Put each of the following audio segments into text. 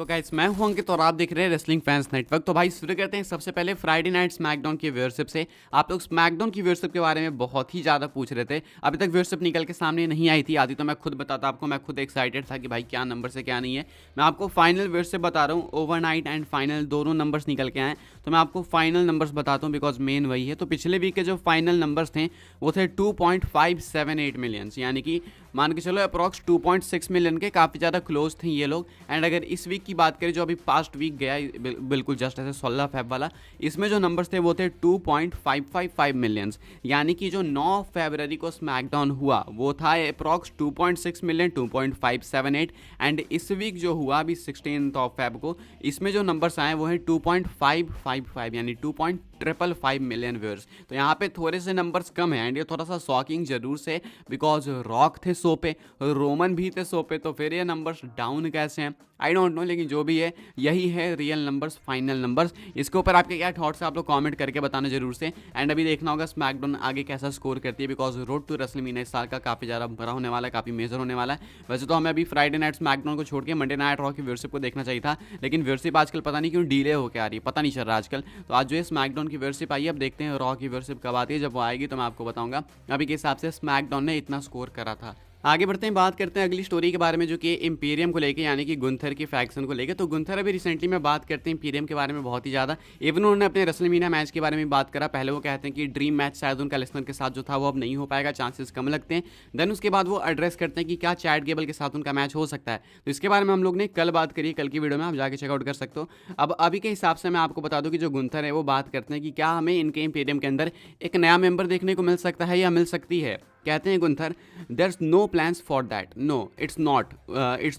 तो गाइस मैं हूं अंकित और आप देख रहे हैं रेसलिंग फैंस नेटवर्क। तो भाई शुरू करते हैं सबसे पहले फ्राइडे नाइट स्मैकडाउन की व्यूअरशिप से। आप लोग स्मैकडाउन की व्यूअरशिप के बारे में बहुत ही ज़्यादा पूछ रहे थे, अभी तक व्यूअरशिप निकल के सामने नहीं आई थी। आती तो मैं खुद बताता आपको, मैं खुद एक्साइटेड था कि भाई क्या नंबर से क्या नहीं है। मैं आपको फाइनल व्यूअरशिप बता रहा हूँ, ओवरनाइट एंड फाइनल दोनों नंबर्स निकल के आए। तो मैं आपको फाइनल नंबर्स बताता हूँ बिकॉज मेन वही है। तो पिछले वीक के जो फाइनल नंबर्स थे वो थे 2.578 मिलियंस, यानी कि मान के चलो अप्रॉक्स 2.6 मिलियन के काफ़ी ज़्यादा क्लोज थे ये लोग। एंड अगर इस वीक की बात करें जो अभी पास्ट वीक गया बिल्कुल जस्ट ऐसे 16 फेब वाला, इसमें जो नंबर्स थे वो थे 2.555 मिलियंस, यानी कि जो 9 फरवरी को स्मैकडाउन हुआ वो था अप्रॉक्स 2.6 मिलियन 2.578। एंड इस वीक जो हुआ अभी 16 ऑफ फेब को, इसमें जो नंबर्स आए वो हैं 2.555 यानी 2.555 मिलियन व्यूअर्स। तो यहाँ पे थोड़े से नंबर्स कम है एंड ये थोड़ा सा शॉकिंग जरूर से, बिकॉज रॉक थे 100 पे, रोमन भी थे 100 पे, तो फिर ये नंबर्स डाउन कैसे हैं आई डोंट नो। लेकिन जो भी है यही है रियल नंबर्स, फाइनल नंबर्स। इसके ऊपर आपके क्या थॉट्स है आप लोग कमेंट करके बताना जरूर से। एंड अभी देखना होगा स्मैकडाउन आगे कैसा स्कोर करती है, बिकॉज रोड टू रेसलमेनिया इस साल का काफ़ी ज़्यादा बड़ा होने वाला है, काफ़ी मेजर होने वाला है। वैसे तो हमें अभी फ्राइडे नाइट स्मैकडाउन को छोड़ के मंडे नाइट रॉ की व्यूअरशिप को देखना चाहिए था, लेकिन व्यूअरशिप आजकल पता नहीं क्यों डिले होकर आ रही है, पता नहीं चल रहा आजकल। तो आज जो है स्मैकडाउन की व्यूअरशिप आई है, अब देखते हैं रॉ की व्यूअरशिप कब आती है। जब वो आएगी तो मैं आपको बताऊंगा अभी के हिसाब से स्मैकडाउन ने इतना स्कोर करा था। आगे बढ़ते हैं, बात करते हैं अगली स्टोरी के बारे में जो कि इंपीरियम को लेके, यानी कि गुंथर की फैक्शन को लेके। तो गुंथर अभी रिसेंटली में बात करते हैं इंपीरियम के बारे में बहुत ही ज़्यादा। इवन उन्होंने अपने रेसलमेनिया मैच के बारे में बात करा। पहले वो कहते हैं कि ड्रीम मैच शायद उनका लेसनर के साथ जो था वो अब नहीं हो पाएगा, चांसेस कम लगते हैं। देन उसके बाद वो एड्रेस करते हैं कि क्या चैट गेबल के साथ उनका मैच हो सकता है। तो इसके बारे में हम लोग ने कल बात करी, कल की वीडियो में आप जाके चेकआउट कर सकते हो। अब अभी के हिसाब से मैं आपको बता दूं कि जो गुंथर है वो बात करते हैं कि क्या हमें इनके इंपीरियम के अंदर एक नया मेंबर देखने को मिल सकता है या मिल सकती है। कहते हैं Gunther, there no plans for that, no it's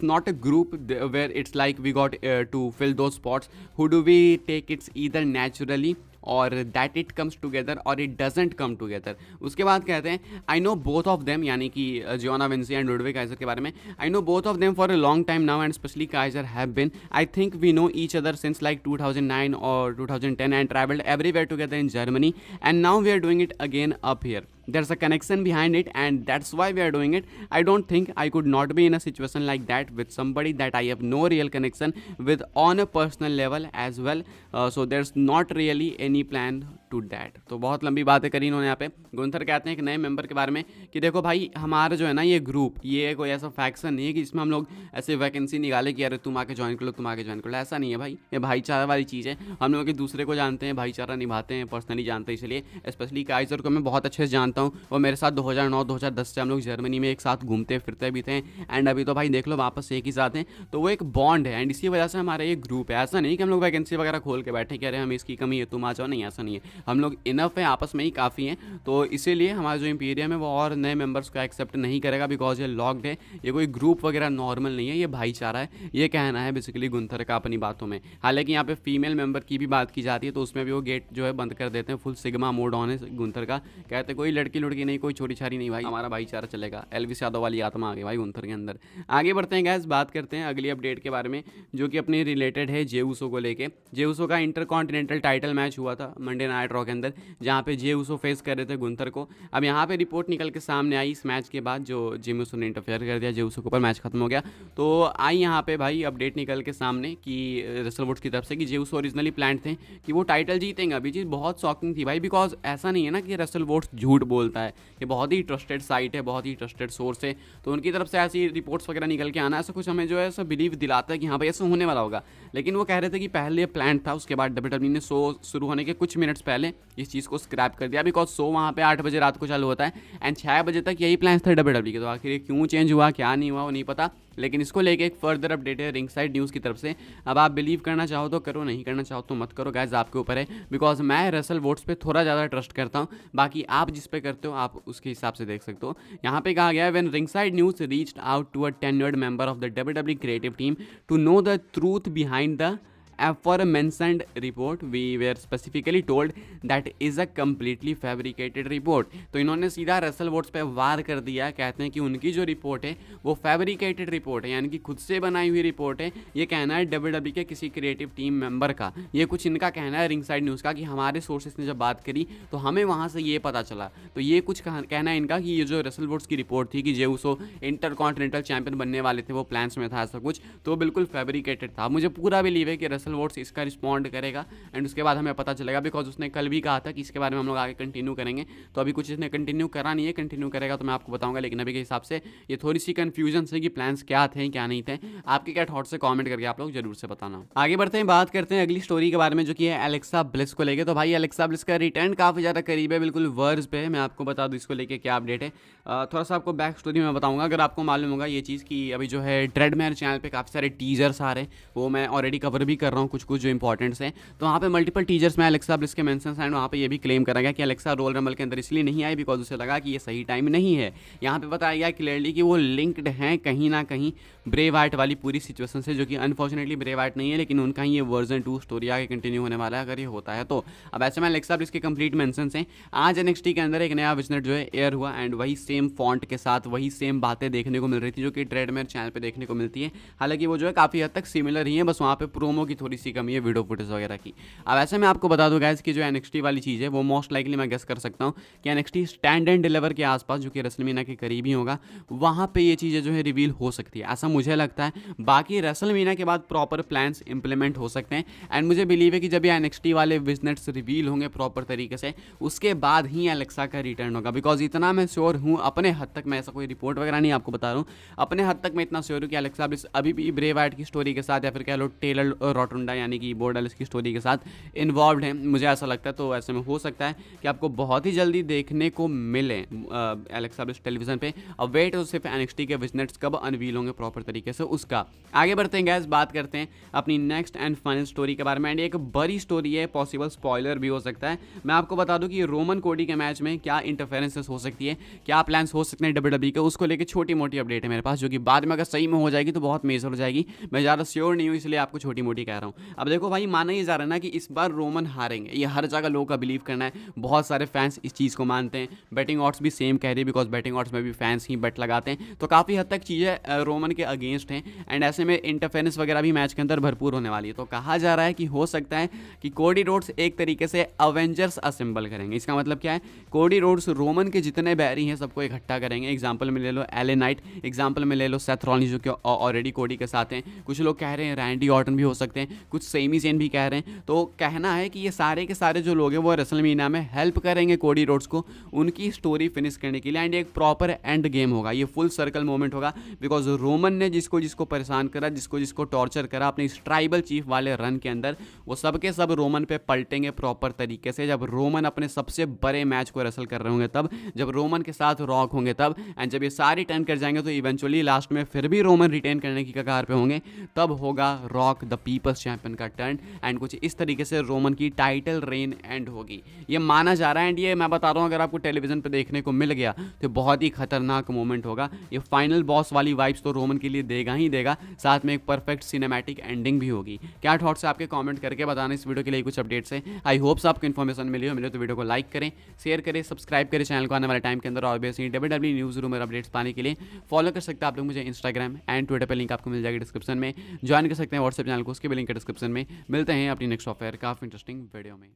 not a group where it's like we got to fill two spots, who do we take it's either naturally or that it comes together or it doesn't come together. उसके बाद कहते हैं I know both of them, यानी कि Giovanni Vinci and Ludwig Kaiser के बारे में, I know both of them for a long time now and specially Kaiser have been, I think we know each other since like 2009 और 2010 and travelled everywhere together in Germany and now we are doing it again up here. There's a connection behind it and that's why we are doing it. I don't think I could not be in a situation like that with somebody that I have no real connection with on a personal level as well. So there's not really any plan to that. तो बहुत लंबी बातें करी इन्होंने यहाँ पे। Gunther कहते हैं एक नए मेंबर के बारे में कि देखो भाई हमारा जो है ना ये ग्रुप, ये कोई ऐसा फैक्शन नहीं है कि इसमें हम लोग ऐसे वैकेंसी निकाले कि अरे तुम आके ज्वाइन कर लो, तुम आके ज्वाइन कर लो, ऐसा नहीं है भाई। ये भाईचारा वाली चीज़ है, हम लोग एक दूसरे को जानते हैं, भाईचारा निभाते हैं, पर्सनली जानते हैं। इसलिए स्पेशली काइजर को मैं बहुत अच्छे से जानता हूँ, वो मेरे साथ 2009-2010 से हम लोग जर्मनी में एक साथ घूमते फिरते भी थे एंड अभी तो भाई देख लो वापस एक ही साथ हैं। तो वो एक बॉन्ड है एंड इसी वजह से हमारा ये ग्रुप है। ऐसा नहीं कि हम लोग वैकेंसी वगैरह खोल के बैठे कह रहे हैं हमें इसकी कमी है तुम आ जाओ, नहीं ऐसा नहीं है। हम लोग इनफ है, आपस में ही काफ़ी हैं। तो इसीलिए हमारा जो इंपीरियम है वो और नए मेंबर्स को एक्सेप्ट नहीं करेगा बिकॉज ये लॉक्ड है, ये कोई ग्रुप वगैरह नॉर्मल नहीं है, ये भाईचारा है, ये कहना है बेसिकली गुंथर का अपनी बातों में। हालांकि यहाँ पे फीमेल मेंबर की भी बात की जाती है तो उसमें भी वो गेट जो है बंद कर देते हैं, फुल सिग्मा मोड ऑन है गुंथर का। कहते कोई लड़की लुड़की नहीं, कोई छोटी छारी नहीं भाई, हमारा भाईचारा चलेगा। एलविस यादव वाली आत्मा आ गई भाई गुंथर के अंदर। आगे बढ़ते हैं गैस, बात करते हैं अगली अपडेट के बारे में जो कि अपने रिलेटेड है जे ऊसो को लेके। जे ऊसो का इंटरकॉन्टिनेंटल टाइटल मैच हुआ था मंडे नाइट रॉ के अंदर, जहाँ पे जे ऊसो फेस कर रहे थे गुंथर को। अब यहाँ पे रिपोर्ट निकल के सामने आई इस मैच के बाद, जो जिम ऊसो ने इंटरफेयर कर दिया, जे ऊसो के ऊपर मैच खत्म हो गया। तो आई यहाँ पे भाई अपडेट निकल के सामने कि रसल वुड्स की तरफ से कि जे ऊसो ओरिजिनली प्लान थे कि वो टाइटल जीतेंगे। अभी चीज़ बहुत शॉकिंग थी भाई, बिकॉज ऐसा नहीं है ना कि रसल वुड्स झूठ बोलता है, ये बहुत ही ट्रस्टेड साइट है, बहुत ही ट्रस्टेड सोर्स है। तो उनकी तरफ से ऐसी रिपोर्ट्स वगैरह निकल के आना ऐसा कुछ हमें जो है ऐसा बिलीव दिलाता है कि हाँ भाई ऐसा होने वाला होगा। लेकिन वो कह रहे थे कि पहले प्लान था, उसके बाद WWE ने शो शुरू होने के कुछ मिनट्स पहले इस चीज़ को स्क्रैप कर दिया, बिकॉज शो वहाँ पे 8 बजे रात को चालू होता है एंड 6 बजे तक यही प्लान था WWE के। तो आखिर क्यों चेंज हुआ, क्या नहीं हुआ वो नहीं पता, लेकिन इसको लेके एक फर्दर अपडेट है रिंगसाइड न्यूज़ की तरफ से। अब आप बिलीव करना चाहो तो करो, नहीं करना चाहो तो मत करो गाइस, आपके ऊपर है। बिकॉज मैं रसल वोट्स पे थोड़ा ज़्यादा ट्रस्ट करता हूँ, बाकी आप जिस पे करते हो आप उसके हिसाब से देख सकते हो। यहाँ पे कहा गया है when ringside news reached out to a tenured member of the WWE creative team to know the truth behind the aforementioned report we were specifically told that is a completely fabricated report। तो इन्होंने सीधा Russell votes पे वार कर दिया, कहते हैं कि उनकी जो रिपोर्ट है वो फैब्रिकेटेड रिपोर्ट है, यानी कि खुद से बनाई हुई रिपोर्ट है। ये कहना है WWE के किसी क्रिएटिव टीम मेंबर का, ये कुछ इनका कहना है रिंग साइड न्यूज़ का, कि हमारे सोर्सेस ने जब बात करी तो हमें वहाँ से ये पता चला। तो ये कुछ कहना है इनका कि ये जो रसल वोट्स की रिपोर्ट थी कि जे उसो इंटरकॉन्टिनेंटल चैंपियन बनने वाले थे, वो प्लान्स में था ऐसा कुछ, तो बिल्कुल फैब्रिकेटेड था। मुझे पूरा बिलीव है कि रसल वोट्स इसका रिस्पॉन्ड करेगा एंड उसके बाद हमें पता चलेगा, बिकॉज उसने कल भी कहा था कि इसके बारे में हम लोग आगे कंटिन्यू करेंगे। तो अभी कुछ इसने कंटिन्यू करा नहीं है, कंटिन्यू करेगा तो मैं आपको बताऊंगा, लेकिन अभी के हिसाब से ये थोड़ी सी कन्फ्यूजन है कि प्लान्स क्या थे क्या नहीं थे। आपके क्या थॉट्स है कमेंट करके आप लोग जरूर से बताना। आगे बढ़ते हैं, बात करते हैं अगली स्टोरी के बारे में, जो कि है एलेक्सा ब्लिस को लेके। तो भाई एलेक्सा ब्लिस का रिटर्न काफ़ी ज़्यादा करीब है, बिल्कुल वर्ज पे है। मैं आपको बता दूँ इसको लेके क्या अपडेट है। थोड़ा सा आपको बैक स्टोरी में बताऊंगा, अगर आपको मालूम होगा ये चीज़ कि अभी जो है ड्रेडमेयर चैनल पे काफ़ी सारे टीजर्स आ रहे हैं, वो मैं ऑलरेडी कवर भी कर रहा हूँ कुछ जो इंपॉर्टेंट्स हैं। तो वहाँ पे मल्टीपल टीजर्स में एलेक्सा ब्लिस के मेंशंस एंड वहाँ पे ये भी क्लेम करा गया कि एलेक्सा रोयल रंबल के अंदर इसलिए नहीं आई बिकॉज उसे लगा कि ये सही टाइम नहीं है। यहाँ पे बताया गया क्लियरली कि वो लिंक्ड हैं कहीं ना कहीं ब्रे वाइट वाली पूरी सिचुएशन से, जो कि अनफॉर्चुनेटली ब्रे वाइट नहीं है, लेकिन उनका ही ये वर्जन 2 स्टोरी आगे कंटिन्यू होने वाला है अगर ये होता है तो। अब ऐसे में एलेक्सा ब्लिस के कंप्लीट मेंशंस हैं। आज NXT के अंदर एक नया विजनेट जो है एयर हुआ एंड वही सेम फॉन्ट के साथ वही सेम बातें देखने को मिल रही थी जो कि ट्रेडमेयर चैनल पे देखने को मिलती है। हालांकि वो जो है काफ़ी हद तक सिमिलर ही है, बस वहाँ पे प्रोमो की थोड़ी सी कमी है, वीडियो फुटेज वगैरह की। अब ऐसे में आपको बता दूँ गाइस कि जो NXT वाली चीज़ है वो मोस्ट लाइकली मैं गेस कर सकता हूँ कि NXT स्टैंड एंड डिलीवर के आसपास, जो कि रेसलमेनिया के करीब ही होगा, वहाँ पे ये चीज़ें जो है रिवील हो सकती है, ऐसा मुझे लगता है। बाकी रेसलमेनिया के बाद प्रॉपर प्लान्स इंप्लीमेंट हो सकते हैं एंड मुझे बिलीव है कि जब ये NXT वाले विजनेट्स रिवील होंगे प्रॉपर तरीके से, उसके बाद ही एलेक्सा का रिटर्न होगा। बिकॉज इतना मैं श्योर हूँ अपने हद तक, मैं ऐसा कोई रिपोर्ट वगैरह नहीं आपको बता रहा हूँ, अपने हद तक मैं इतना श्योर हूँ कि एलेक्सा ब्लिस अभी भी ब्रे वाइट की स्टोरी के साथ या फिर कह लो टेलर रोटुंडा यानी कि बोर्डलेस की स्टोरी के साथ इन्वॉल्व है, मुझे ऐसा लगता है। तो ऐसे में हो सकता है कि आपको बहुत ही जल्दी देखने को मिले एलेक्सा ब्लिस टेलीविजन पे। अब वेट तो सिर्फ NXT के विजनेट्स कब अनवील होंगे प्रॉपर तरीके से उसका। आगे बढ़ते हैं गैस, बात करते हैं अपनी नेक्स्ट एंड फाइनल स्टोरी के बारे में एंड एक बड़ी स्टोरी है, पॉसिबल स्पॉइलर भी हो सकता है। मैं आपको बता दूं कि रोमन कोडी के मैच में क्या इंटरफेरेंसेस हो सकती है, क्या प्लान्स हो सकते हैं WWE के, उसको लेकर छोटी मोटी अपडेट है मेरे पास, जो कि बाद में अगर सही में हो जाएगी तो बहुत मेजर हो जाएगी। मैं ज़्यादा श्योर नहीं हूँ इसलिए आपको छोटी मोटी कह रहा हूँ। अब देखो भाई, माना ही जा रहा है ना कि इस बार रोमन हारेंगे, ये हर जगह लोगों का बिलीव करना है, बहुत सारे फैंस इस चीज़ को मानते हैं, बैटिंग ऑड्स भी सेम कह रही है बिकॉज बैटिंग ऑड्स में भी फैंस ही बेट लगाते हैं। तो काफ़ी हद तक चीज़ें रोमन के अगेंस्ट हैं एंड ऐसे में इंटरफेरेंस वगैरह भी मैच के अंदर भरपूर होने वाली है। तो कहा जा रहा है कि हो सकता है कि कोडी रोड्स एक तरीके से अवेंजर्स असेंबल करेंगे। इसका मतलब क्या है, कोडी रोड्स रोमन के जितने बैरी हैं सबको इकट्ठा करेंगे। एग्जांपल में ले लो LA नाइट, एग्जांपल में ले लो सेथ रॉलिंस जो कि ऑलरेडी कोडी के साथ हैं, कुछ लोग कह रहे हैं रैंडी ऑर्टन भी हो सकते हैं, कुछ सेमी ज़ेन भी कह रहे हैं। तो कहना है कि ये सारे के सारे जो लोग हैं वो रेसलमेनिया में हेल्प करेंगे कोडी रोड्स को उनकी स्टोरी फिनिश करने के लिए एंड एक प्रॉपर एंड गेम होगा, ये फुल सर्कल मोमेंट होगा। बिकॉज रोमन ने जिसको जिसको परेशान करा, जिसको जिसको टॉर्चर करा अपने इस ट्राइबल चीफ वाले रन के अंदर, वो सब के सब रोमन पे पलटेंगे प्रॉपर तरीके से जब रोमन अपने सबसे बड़े मैच को रेसल कर रहे होंगे, तब जब रोमन के साथ रॉक होंगे तब, एंड जब ये सारे टर्न कर जाएंगे तो इवेंचुअली लास्ट में फिर भी रोमन रिटेन करने की कगार पे होंगे, तब होगा रॉक द पीपल्स चैंपियन का टर्न एंड कुछ इस तरीके से रोमन की टाइटल रेन एंड होगी, ये माना जा रहा है। एंड ये मैं बता रहा हूँ, अगर आपको टेलीविजन पे देखने को मिल गया तो बहुत ही खतरनाक मोमेंट होगा। ये फाइनल बॉस वाली वाइब्स तो रोमन के लिए देगा ही देगा, साथ में एक परफेक्ट सिनेमैटिक एंडिंग भी होगी। क्या थॉट्स है आपके, कमेंट करके बताना। इस वीडियो के लिए कुछ अपडेट्स है, आई होप्स आपको इन्फॉर्मेशन मिले तो वीडियो को लाइक करें, शेयर करें, सब्सक्राइब करें चैनल को। आने वाले टाइम के अंदर और basic WWE news room updates पाने के लिए फॉलो कर सकते हैं आप लोग मुझे इंस्टाग्राम एंड ट्विटर पर, लिंक आपको मिल जाएगी डिस्क्रिप्शन में। ज्वाइन कर सकते हैं व्हाट्सएप चैनल को, उसके भी लिंक है डिस्क्रिप्शन में। मिलते हैं अपनी नेक्स्ट ऑफर काफ़ी इंटरेस्टिंग वीडियो में।